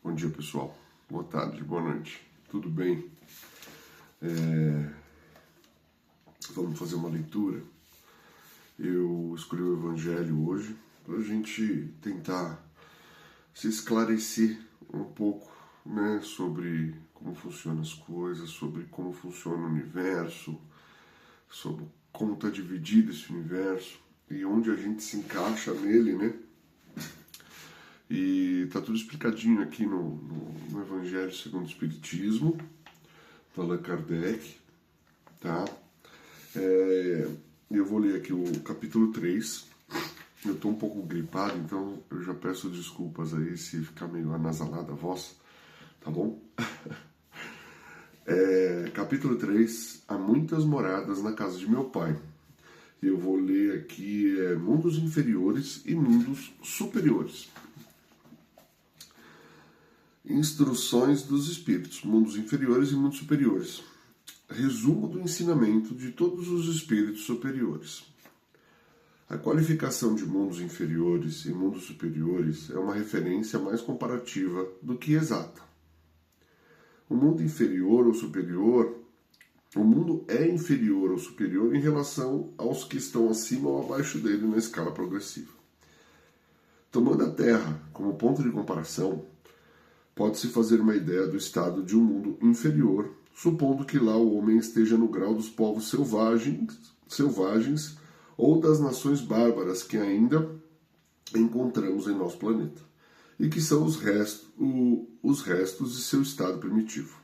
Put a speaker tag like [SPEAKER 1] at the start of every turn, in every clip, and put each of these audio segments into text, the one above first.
[SPEAKER 1] Bom dia, pessoal. Boa tarde, boa noite. Tudo bem? Vamos fazer uma leitura. Eu escolhi o Evangelho hoje para a gente tentar se esclarecer um pouco, né, sobre como funcionam as coisas, sobre como funciona o universo, sobre como está dividido esse universo e onde a gente se encaixa nele, né? E tá tudo explicadinho aqui no Evangelho segundo o Espiritismo, do Allan Kardec, tá? Eu vou ler aqui o capítulo 3. Eu tô um pouco gripado, então eu já peço desculpas aí se ficar meio anasalada a voz, tá bom? Capítulo 3, há muitas moradas na casa de meu pai. Eu vou ler aqui mundos inferiores e mundos superiores. Instruções dos espíritos, mundos inferiores e mundos superiores. Resumo do ensinamento de todos os espíritos superiores. A qualificação de mundos inferiores e mundos superiores é uma referência mais comparativa do que exata. O mundo inferior ou superior, o mundo é inferior ou superior em relação aos que estão acima ou abaixo dele na escala progressiva. Tomando a Terra como ponto de comparação, pode-se fazer uma ideia do estado de um mundo inferior, supondo que lá o homem esteja no grau dos povos selvagens ou das nações bárbaras que ainda encontramos em nosso planeta, e que são os restos de seu estado primitivo.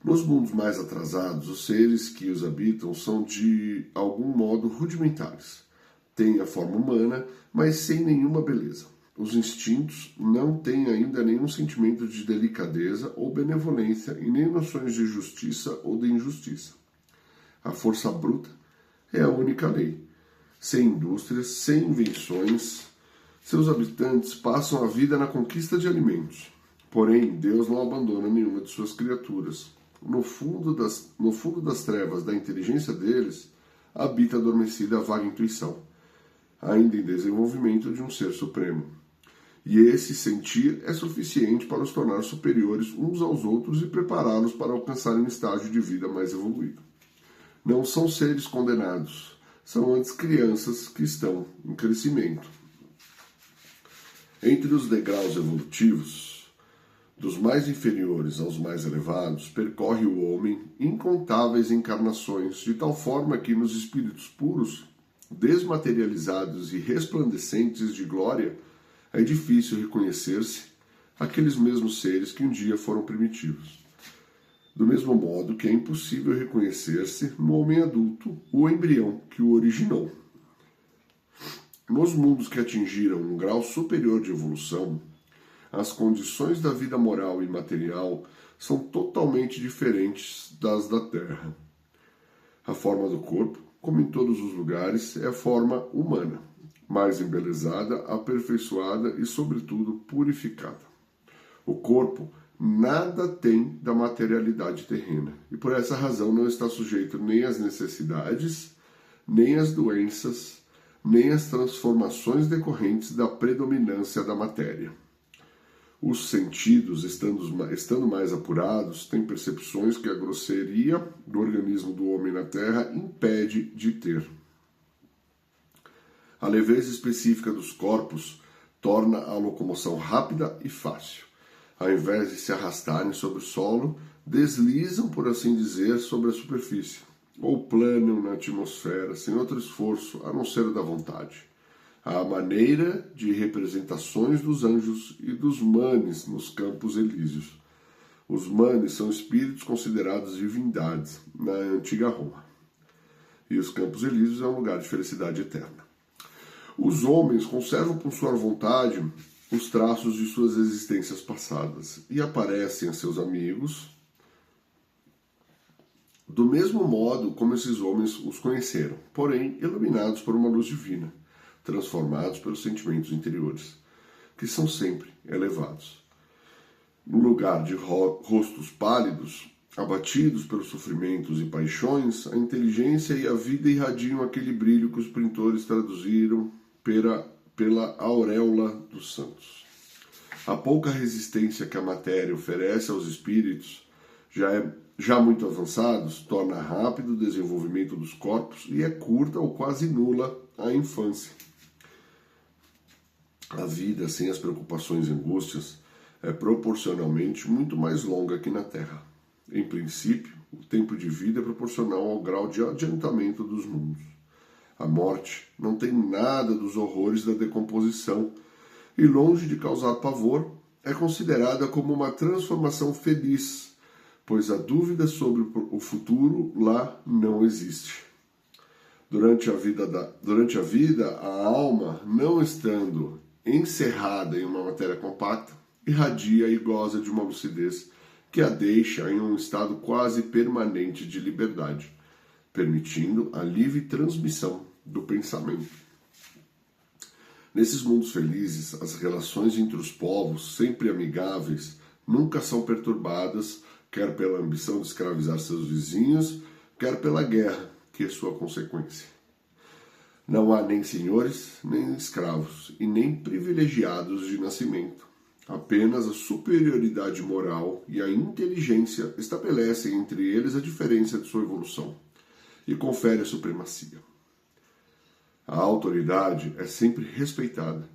[SPEAKER 1] Nos mundos mais atrasados, os seres que os habitam são de algum modo rudimentares. Têm a forma humana, mas sem nenhuma beleza. Os instintos não têm ainda nenhum sentimento de delicadeza ou benevolência e nem noções de justiça ou de injustiça. A força bruta é a única lei. Sem indústrias, sem invenções, seus habitantes passam a vida na conquista de alimentos. Porém, Deus não abandona nenhuma de suas criaturas. No fundo das trevas da inteligência deles, habita adormecida a vaga intuição, ainda em desenvolvimento de um ser supremo. E esse sentir é suficiente para os tornar superiores uns aos outros e prepará-los para alcançarem um estágio de vida mais evoluído. Não são seres condenados, são antes crianças que estão em crescimento. Entre os degraus evolutivos, dos mais inferiores aos mais elevados, percorre o homem incontáveis encarnações, de tal forma que nos espíritos puros, desmaterializados e resplandecentes de glória, é difícil reconhecer-se aqueles mesmos seres que um dia foram primitivos. Do mesmo modo que é impossível reconhecer-se no homem adulto o embrião que o originou. Nos mundos que atingiram um grau superior de evolução, as condições da vida moral e material são totalmente diferentes das da Terra. A forma do corpo, como em todos os lugares, é a forma humana, mais embelezada, aperfeiçoada e, sobretudo, purificada. O corpo nada tem da materialidade terrena e, por essa razão, não está sujeito nem às necessidades, nem às doenças, nem às transformações decorrentes da predominância da matéria. Os sentidos, estando mais apurados, têm percepções que a grosseria do organismo do homem na Terra impede de ter. A leveza específica dos corpos torna a locomoção rápida e fácil. Ao invés de se arrastarem sobre o solo, deslizam, por assim dizer, sobre a superfície, ou planam na atmosfera, sem outro esforço, a não ser o da vontade. À maneira de representações dos anjos e dos manes nos campos elíseos. Os manes são espíritos considerados divindades na antiga Roma. E os campos elíseos é um lugar de felicidade eterna. Os homens conservam por sua vontade os traços de suas existências passadas e aparecem a seus amigos do mesmo modo como esses homens os conheceram, porém iluminados por uma luz divina, transformados pelos sentimentos interiores, que são sempre elevados. No lugar de rostos pálidos, abatidos pelos sofrimentos e paixões, a inteligência e a vida irradiam aquele brilho que os pintores traduziram pela auréola dos santos. A pouca resistência que a matéria oferece aos espíritos, já muito avançados, torna rápido o desenvolvimento dos corpos e é curta ou quase nula a infância. A vida sem as preocupações e angústias é proporcionalmente muito mais longa que na Terra. Em princípio, o tempo de vida é proporcional ao grau de adiantamento dos mundos. A morte não tem nada dos horrores da decomposição e, longe de causar pavor, é considerada como uma transformação feliz, pois a dúvida sobre o futuro lá não existe. Durante a vida, a alma, não estando encerrada em uma matéria compacta, irradia e goza de uma lucidez que a deixa em um estado quase permanente de liberdade, permitindo a livre transmissão do pensamento. Nesses mundos felizes, as relações entre os povos, sempre amigáveis, nunca são perturbadas, quer pela ambição de escravizar seus vizinhos, quer pela guerra, que é sua consequência. Não há nem senhores, nem escravos, e nem privilegiados de nascimento. Apenas a superioridade moral e a inteligência estabelecem entre eles a diferença de sua evolução e confere a supremacia. A autoridade é sempre respeitada,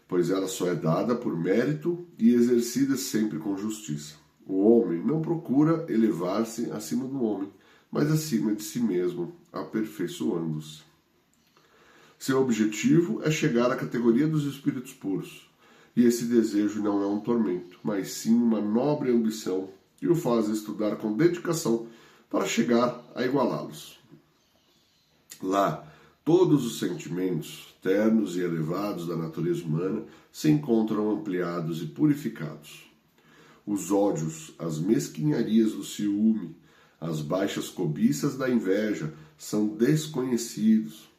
[SPEAKER 1] pois ela só é dada por mérito e exercida sempre com justiça. O homem não procura elevar-se acima do homem, mas acima de si mesmo, aperfeiçoando-se. Seu objetivo é chegar à categoria dos espíritos puros, e esse desejo não é um tormento, mas sim uma nobre ambição que o faz estudar com dedicação para chegar a igualá-los. Lá, todos os sentimentos, ternos e elevados da natureza humana, se encontram ampliados e purificados. Os ódios, as mesquinharias do ciúme, as baixas cobiças da inveja são desconhecidos.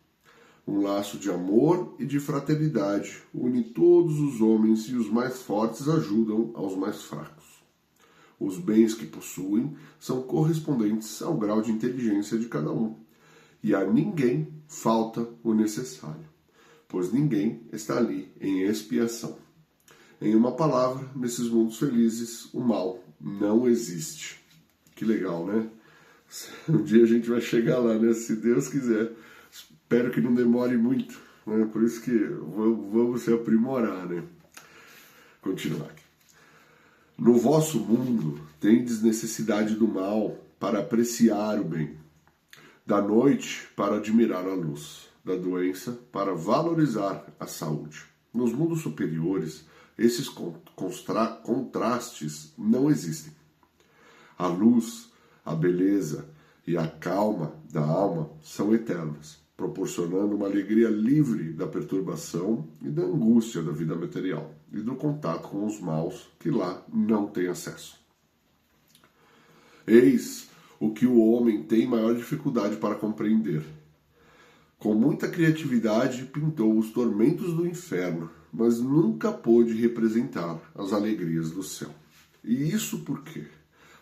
[SPEAKER 1] Um laço de amor e de fraternidade une todos os homens e os mais fortes ajudam aos mais fracos. Os bens que possuem são correspondentes ao grau de inteligência de cada um, e a ninguém falta o necessário, pois ninguém está ali em expiação. Em uma palavra, nesses mundos felizes, o mal não existe. Que legal, né? Um dia a gente vai chegar lá, né? Se Deus quiser. Espero que não demore muito, né? Por isso que vamos se aprimorar, né? Continuar aqui. No vosso mundo tendes necessidade do mal para apreciar o bem, da noite para admirar a luz, da doença para valorizar a saúde. Nos mundos superiores, esses contrastes não existem. A luz, a beleza e a calma da alma são eternas, proporcionando uma alegria livre da perturbação e da angústia da vida material e do contato com os maus que lá não tem acesso. Eis o que o homem tem maior dificuldade para compreender. Com muita criatividade pintou os tormentos do inferno, mas nunca pôde representar as alegrias do céu. E isso por quê?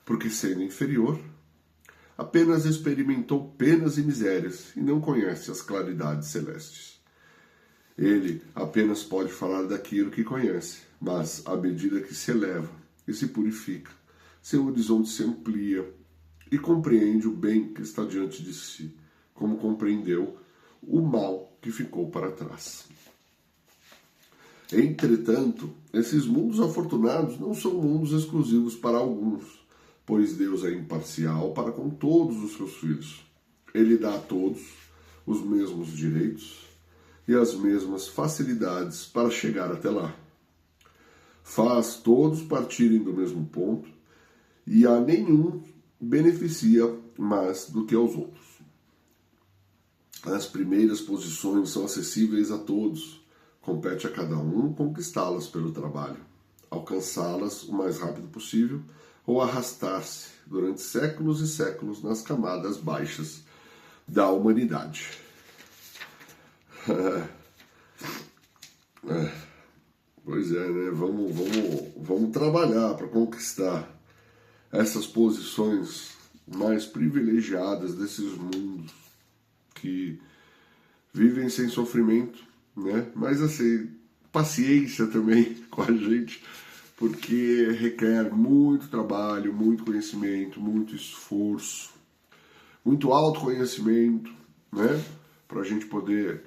[SPEAKER 1] Porque sendo inferior, apenas experimentou penas e misérias e não conhece as claridades celestes. Ele apenas pode falar daquilo que conhece, mas à medida que se eleva e se purifica, seu horizonte se amplia e compreende o bem que está diante de si, como compreendeu o mal que ficou para trás. Entretanto, esses mundos afortunados não são mundos exclusivos para alguns, pois Deus é imparcial para com todos os seus filhos. Ele dá a todos os mesmos direitos e as mesmas facilidades para chegar até lá. Faz todos partirem do mesmo ponto e a nenhum beneficia mais do que aos outros. As primeiras posições são acessíveis a todos. Compete a cada um conquistá-las pelo trabalho, alcançá-las o mais rápido possível ou arrastar-se durante séculos e séculos nas camadas baixas da humanidade. Pois é, né? Vamos trabalhar para conquistar essas posições mais privilegiadas desses mundos que vivem sem sofrimento, né? Mas assim, paciência também com a gente, porque requer muito trabalho, muito conhecimento, muito esforço, muito autoconhecimento, né? Para a gente poder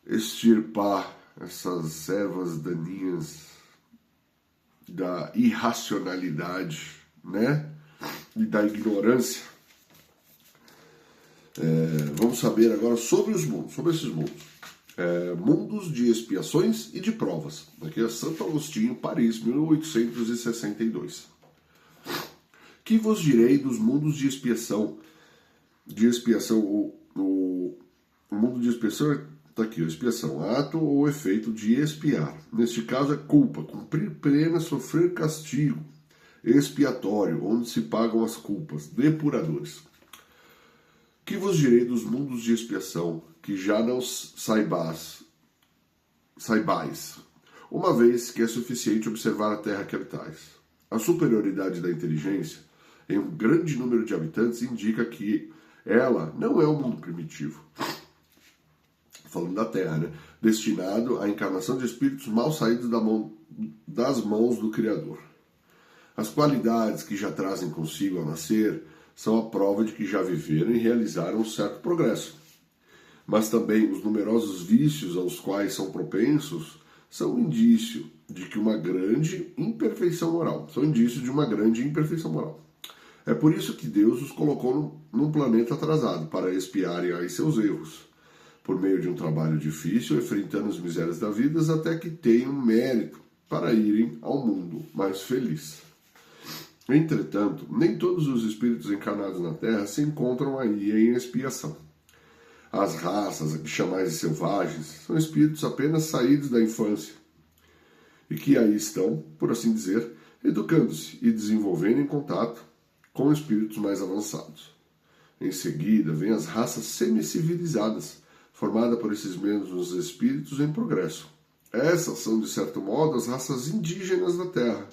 [SPEAKER 1] extirpar essas ervas daninhas da irracionalidade, né? E da ignorância. Vamos saber agora sobre os mundos, sobre esses mundos. Mundos de expiações e de provas. Aqui é Santo Agostinho, Paris, 1862. Que vos direi dos mundos de expiação? O mundo de expiação está aqui, expiação, ato ou efeito de expiar. Neste caso é culpa, cumprir pena, sofrer castigo expiatório, onde se pagam as culpas, depuradores. Que vos direi dos mundos de expiação, que já não saibais, uma vez que é suficiente observar a terra que habitais. A superioridade da inteligência em um grande número de habitantes indica que ela não é um mundo primitivo, falando da Terra, né? Destinado à encarnação de espíritos mal saídos das mãos do Criador. As qualidades que já trazem consigo ao nascer são a prova de que já viveram e realizaram um certo progresso. Mas também os numerosos vícios aos quais são propensos são um indício de que uma grande imperfeição moral. É por isso que Deus os colocou num planeta atrasado, para expiarem aí seus erros, por meio de um trabalho difícil, enfrentando as misérias da vida, até que tenham mérito para irem ao mundo mais feliz. Entretanto, nem todos os espíritos encarnados na Terra se encontram aí em expiação. As raças, que chamais de selvagens, são espíritos apenas saídos da infância, e que aí estão, por assim dizer, educando-se e desenvolvendo em contato com espíritos mais avançados. Em seguida, vêm as raças semicivilizadas, formadas por esses mesmos espíritos em progresso. Essas são, de certo modo, as raças indígenas da Terra,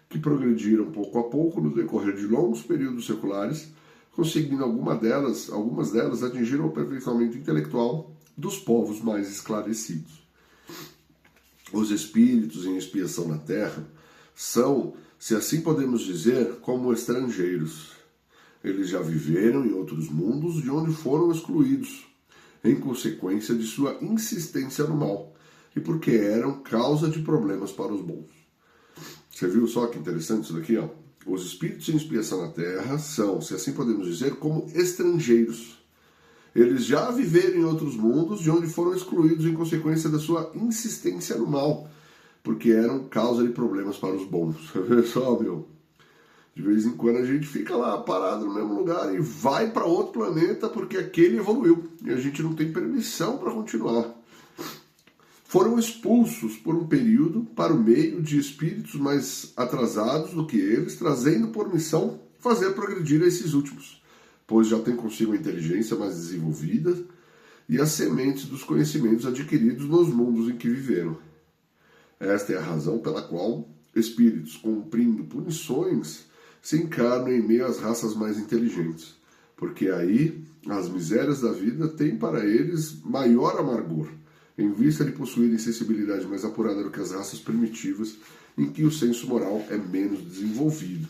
[SPEAKER 1] que progrediram pouco a pouco no decorrer de longos períodos seculares, conseguindo algumas delas atingir o aperfeiçoamento intelectual dos povos mais esclarecidos. Os espíritos em expiação na Terra são, se assim podemos dizer, como estrangeiros. Eles já viveram em outros mundos de onde foram excluídos, em consequência de sua insistência no mal, e porque eram causa de problemas para os bons. Você viu só que interessante isso daqui, ó? Os espíritos em expiação na Terra são, se assim podemos dizer, como estrangeiros. Eles já viveram em outros mundos de onde foram excluídos em consequência da sua insistência no mal, porque eram causa de problemas para os bons. Vê só, meu. De vez em quando a gente fica lá parado no mesmo lugar e vai para outro planeta porque aquele evoluiu e a gente não tem permissão para continuar. Foram expulsos por um período para o meio de espíritos mais atrasados do que eles, trazendo por missão fazer progredir esses últimos, pois já têm consigo a inteligência mais desenvolvida e as sementes dos conhecimentos adquiridos nos mundos em que viveram. Esta é a razão pela qual espíritos, cumprindo punições, se encarnam em meio às raças mais inteligentes, porque aí as misérias da vida têm para eles maior amargor, em vista de possuírem sensibilidade mais apurada do que as raças primitivas, em que o senso moral é menos desenvolvido.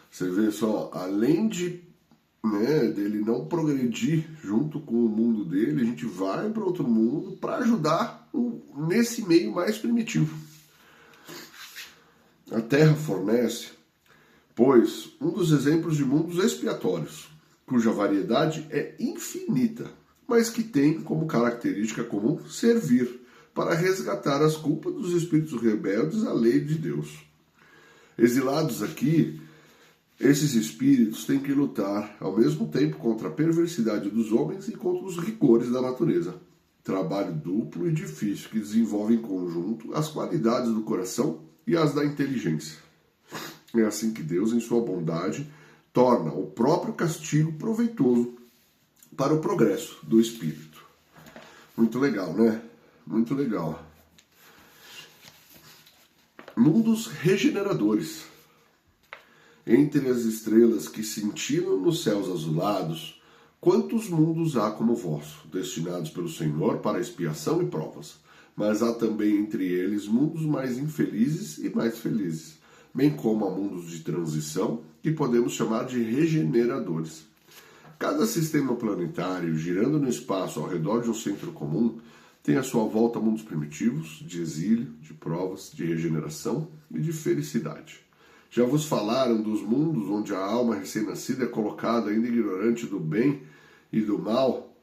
[SPEAKER 1] Você vê só, além dele não progredir junto com o mundo dele, a gente vai para outro mundo para ajudar nesse meio mais primitivo. A Terra fornece, pois, um dos exemplos de mundos expiatórios, cuja variedade é infinita, mas que tem como característica comum servir para resgatar as culpas dos espíritos rebeldes à lei de Deus. Exilados aqui, esses espíritos têm que lutar ao mesmo tempo contra a perversidade dos homens e contra os rigores da natureza. Trabalho duplo e difícil que desenvolve em conjunto as qualidades do coração e as da inteligência. É assim que Deus, em sua bondade, torna o próprio castigo proveitoso para o progresso do espírito. Muito legal, né? Muito legal. Mundos regeneradores. Entre as estrelas que cintilam nos céus azulados, quantos mundos há como o vosso, destinados pelo Senhor para expiação e provas, mas há também entre eles mundos mais infelizes e mais felizes, bem como há mundos de transição, que podemos chamar de regeneradores. Cada sistema planetário, girando no espaço ao redor de um centro comum, tem à sua volta mundos primitivos, de exílio, de provas, de regeneração e de felicidade. Já vos falaram dos mundos onde a alma recém-nascida é colocada ainda ignorante do bem e do mal,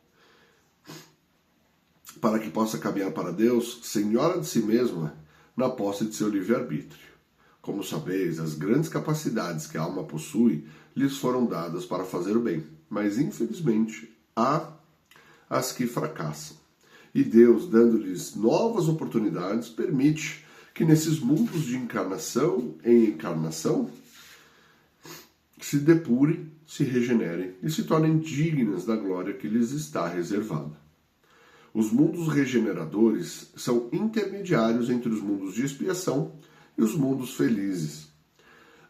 [SPEAKER 1] para que possa caminhar para Deus, senhora de si mesma, na posse de seu livre-arbítrio. Como sabeis, as grandes capacidades que a alma possui lhes foram dadas para fazer o bem, mas infelizmente há as que fracassam. E Deus, dando-lhes novas oportunidades, permite que nesses mundos de encarnação em encarnação se depurem, se regenerem e se tornem dignas da glória que lhes está reservada. Os mundos regeneradores são intermediários entre os mundos de expiação e os mundos felizes.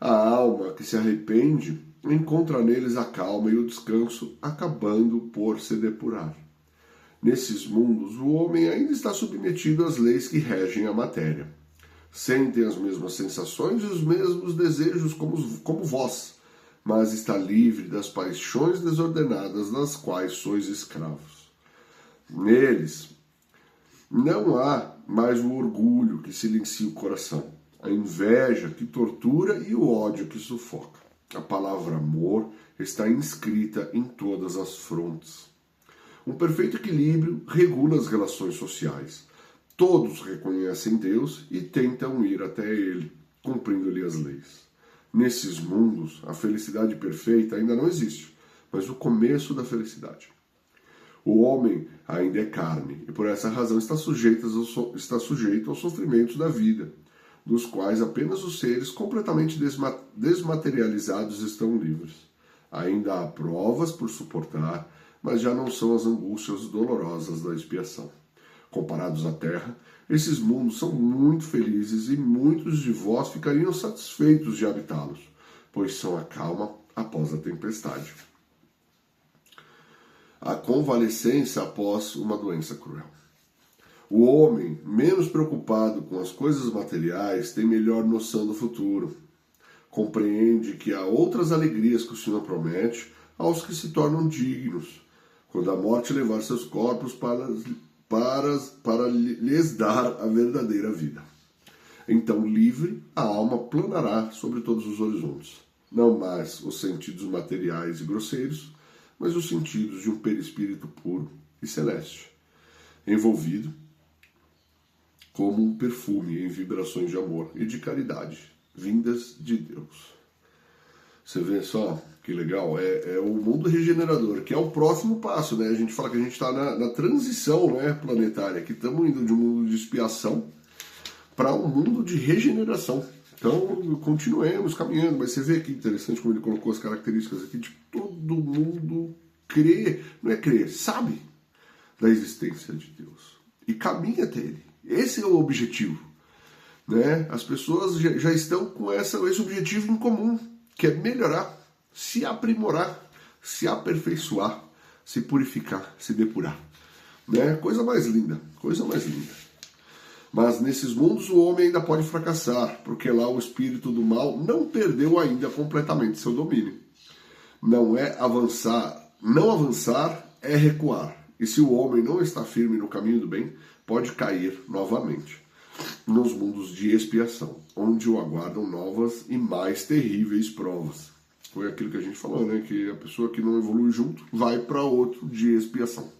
[SPEAKER 1] A alma que se arrepende encontra neles a calma e o descanso, acabando por se depurar. Nesses mundos, o homem ainda está submetido às leis que regem a matéria. Sentem as mesmas sensações e os mesmos desejos como vós, mas está livre das paixões desordenadas das quais sois escravos. Neles não há mais o orgulho que silencia o coração, a inveja que tortura e o ódio que sufoca. A palavra amor está inscrita em todas as frontes. Um perfeito equilíbrio regula as relações sociais. Todos reconhecem Deus e tentam ir até Ele, cumprindo-lhe as leis. Nesses mundos, a felicidade perfeita ainda não existe, mas o começo da felicidade. O homem ainda é carne e por essa razão está sujeito aos sofrimentos da vida, dos quais apenas os seres completamente desmaterializados estão livres. Ainda há provas por suportar, mas já não são as angústias dolorosas da expiação. Comparados à Terra, esses mundos são muito felizes e muitos de vós ficariam satisfeitos de habitá-los, pois são a calma após a tempestade. A convalescença após uma doença cruel. O homem, menos preocupado com as coisas materiais, tem melhor noção do futuro. Compreende que há outras alegrias que o Senhor promete aos que se tornam dignos, quando a morte levar seus corpos para lhes dar a verdadeira vida. Então, livre, a alma planará sobre todos os horizontes, não mais os sentidos materiais e grosseiros, mas os sentidos de um perispírito puro e celeste, envolvido como um perfume em vibrações de amor e de caridade, vindas de Deus. Você vê só que legal, é o mundo regenerador, que é o próximo passo, né? A gente fala que a gente está na transição, né, planetária, que estamos indo de um mundo de expiação para um mundo de regeneração. Então, continuemos caminhando, mas você vê que interessante como ele colocou as características aqui de todo mundo crer, não é crer, sabe da existência de Deus e caminha até Ele. Esse é o objetivo, né? As pessoas já estão com esse objetivo em comum, que é melhorar, se aprimorar, se aperfeiçoar, se purificar, se depurar, né? Coisa mais linda, coisa mais linda. Mas nesses mundos o homem ainda pode fracassar, porque lá o espírito do mal não perdeu ainda completamente seu domínio. Não avançar é recuar. E se o homem não está firme no caminho do bem, pode cair novamente nos mundos de expiação, onde o aguardam novas e mais terríveis provas. Foi aquilo que a gente falou, né? Que a pessoa que não evolui junto vai para outro de expiação.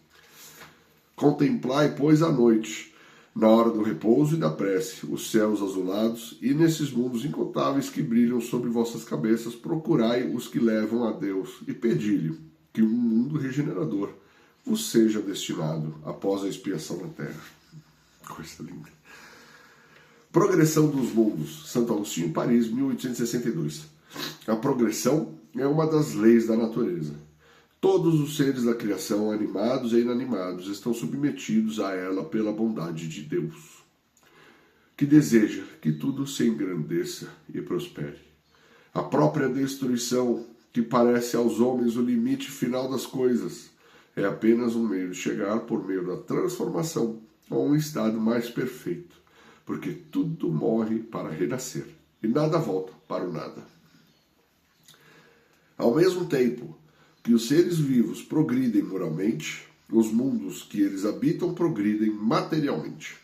[SPEAKER 1] Contemplai, pois, à noite, na hora do repouso e da prece, os céus azulados, e nesses mundos incontáveis que brilham sobre vossas cabeças, procurai os que levam a Deus, e pedi-lhe que um mundo regenerador vos seja destinado após a expiação na terra. Coisa linda. Progressão dos mundos. Santo Agostinho, Paris, 1862. A progressão é uma das leis da natureza. Todos os seres da criação, animados e inanimados, estão submetidos a ela pela bondade de Deus, que deseja que tudo se engrandeça e prospere. A própria destruição, que parece aos homens o limite final das coisas, é apenas um meio de chegar, por meio da transformação, a um estado mais perfeito, porque tudo morre para renascer e nada volta para o nada. Ao mesmo tempo que os seres vivos progridem moralmente, os mundos que eles habitam progridem materialmente.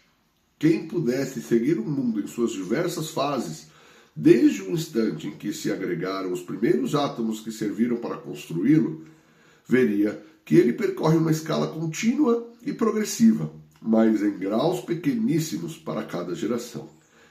[SPEAKER 1] Quem pudesse seguir o mundo em suas diversas fases, desde o instante em que se agregaram os primeiros átomos que serviram para construí-lo, veria que ele percorre uma escala contínua e progressiva, mas em graus pequeníssimos para cada geração,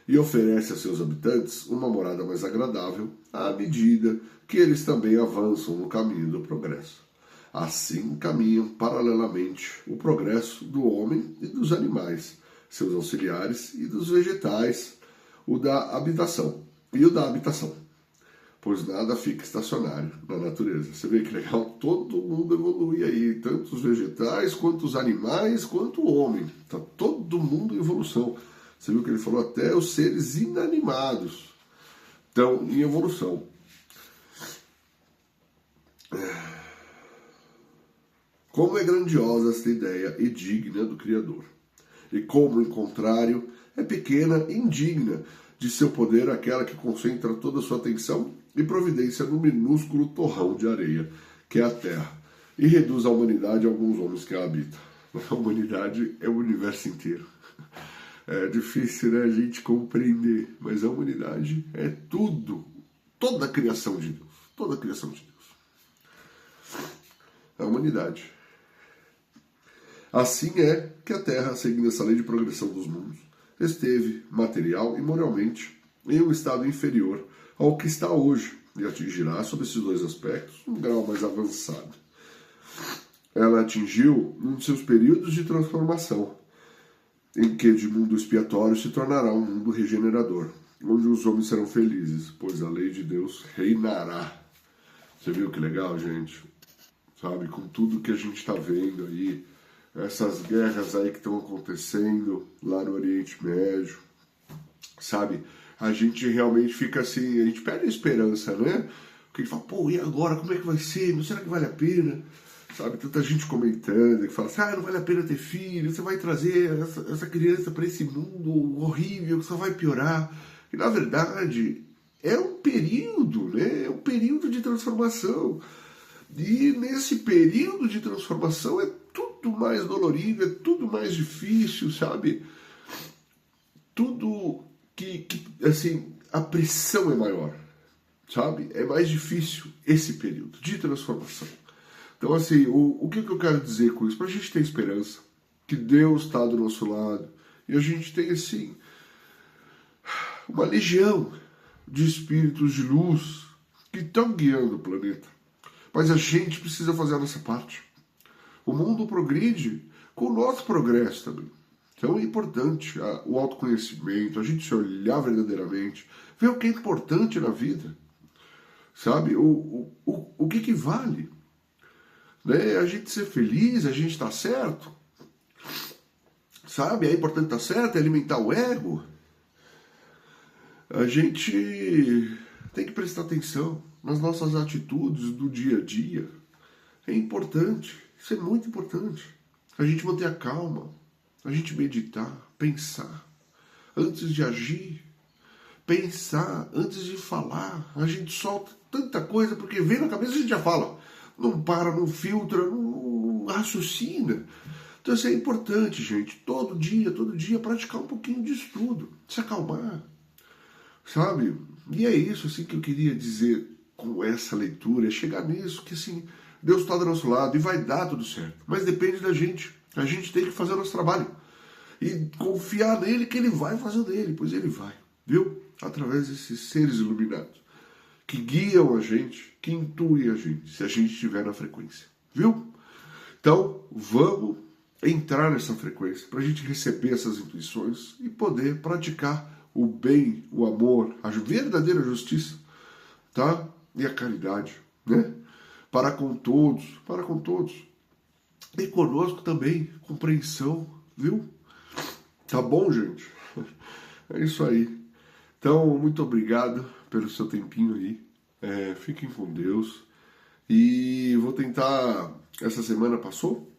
[SPEAKER 1] e oferece a seus habitantes uma morada mais agradável à medida que eles também avançam no caminho do progresso. Assim caminham paralelamente o progresso do homem e dos animais, seus auxiliares, e dos vegetais, o da habitação, pois nada fica estacionário na natureza. Você vê que legal? Todo mundo evolui aí, tanto os vegetais, quanto os animais, quanto o homem. Está todo mundo em evolução. Você viu que ele falou até os seres inanimados estão em evolução. Como é grandiosa esta ideia e digna do Criador. E como, em contrário, é pequena e indigna de seu poder aquela que concentra toda a sua atenção e providência no minúsculo torrão de areia, que é a Terra, e reduz a humanidade a alguns homens que a habitam. A humanidade é o universo inteiro. É difícil, né, a gente compreender, mas a humanidade é tudo, toda a criação de Deus, toda a criação de Deus. A humanidade. Assim é que a Terra, seguindo essa lei de progressão dos mundos, esteve, material e moralmente, em um estado inferior ao que está hoje, e atingirá, sob esses dois aspectos, um grau mais avançado. Ela atingiu um de seus períodos de transformação, em que de mundo expiatório se tornará um mundo regenerador, onde os homens serão felizes, pois a lei de Deus reinará. Você viu que legal, gente? Sabe, com tudo que a gente está vendo aí, essas guerras aí que estão acontecendo lá no Oriente Médio, sabe? A gente realmente fica assim, a gente perde a esperança, né? Porque a gente fala, pô, e agora? Como é que vai ser? Não será que vale a pena? Sabe, tanta gente comentando, que fala assim, não vale a pena ter filho, você vai trazer essa criança para esse mundo horrível, que só vai piorar. E na verdade, é um período, né? É um período de transformação. E nesse período de transformação é tudo mais dolorido, é tudo mais difícil, sabe? Tudo que assim, a pressão é maior, sabe? É mais difícil esse período de transformação. Então, assim, o que eu quero dizer com isso? Para a gente ter esperança, que Deus está do nosso lado, e a gente tem, assim, uma legião de espíritos de luz que estão guiando o planeta. Mas a gente precisa fazer a nossa parte. O mundo progride com o nosso progresso também. Então é importante o autoconhecimento, a gente se olhar verdadeiramente, ver o que é importante na vida, sabe? O que vale. Né? A gente ser feliz, a gente estar certo, sabe? É importante estar certo, é alimentar o ego. A gente tem que prestar atenção nas nossas atitudes do dia a dia. É importante, isso é muito importante. A gente manter a calma, a gente meditar, pensar antes de agir, pensar antes de falar. A gente solta tanta coisa porque vem na cabeça e a gente já fala. Não para, não filtra, não raciocina. Então isso é importante, gente. Todo dia praticar um pouquinho de estudo, se acalmar, sabe? E é isso assim que eu queria dizer com essa leitura, é chegar nisso, que assim, Deus está do nosso lado e vai dar tudo certo. Mas depende da gente. A gente tem que fazer o nosso trabalho. E confiar nele que ele vai fazer o dele, pois ele vai, viu? Através desses seres iluminados, que guiam a gente, que intuem a gente, se a gente estiver na frequência, viu? Então, vamos entrar nessa frequência para a gente receber essas intuições e poder praticar o bem, o amor, a verdadeira justiça, tá? E a caridade, né? Para com todos, para com todos. E conosco também, compreensão, viu? Tá bom, gente? É isso aí. Então, muito obrigado pelo seu tempinho aí. Fiquem com Deus. E vou tentar... Essa semana passou,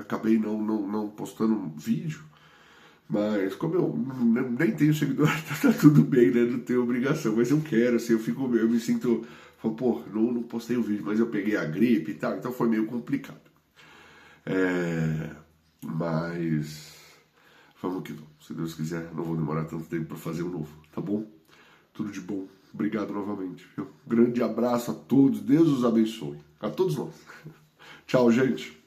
[SPEAKER 1] acabei não postando um vídeo, Mas como eu nem tenho seguidor, tá tudo bem, né? Não tenho obrigação. Mas eu quero, assim, eu me sinto... Falo, pô, não postei o vídeo, mas eu peguei a gripe e tal, então foi meio complicado. Mas vamos que vamos. Se Deus quiser, não vou demorar tanto tempo para fazer um novo, tá bom? Tudo de bom. Obrigado novamente. Viu? Grande abraço a todos. Deus os abençoe. A todos nós. Tchau, gente.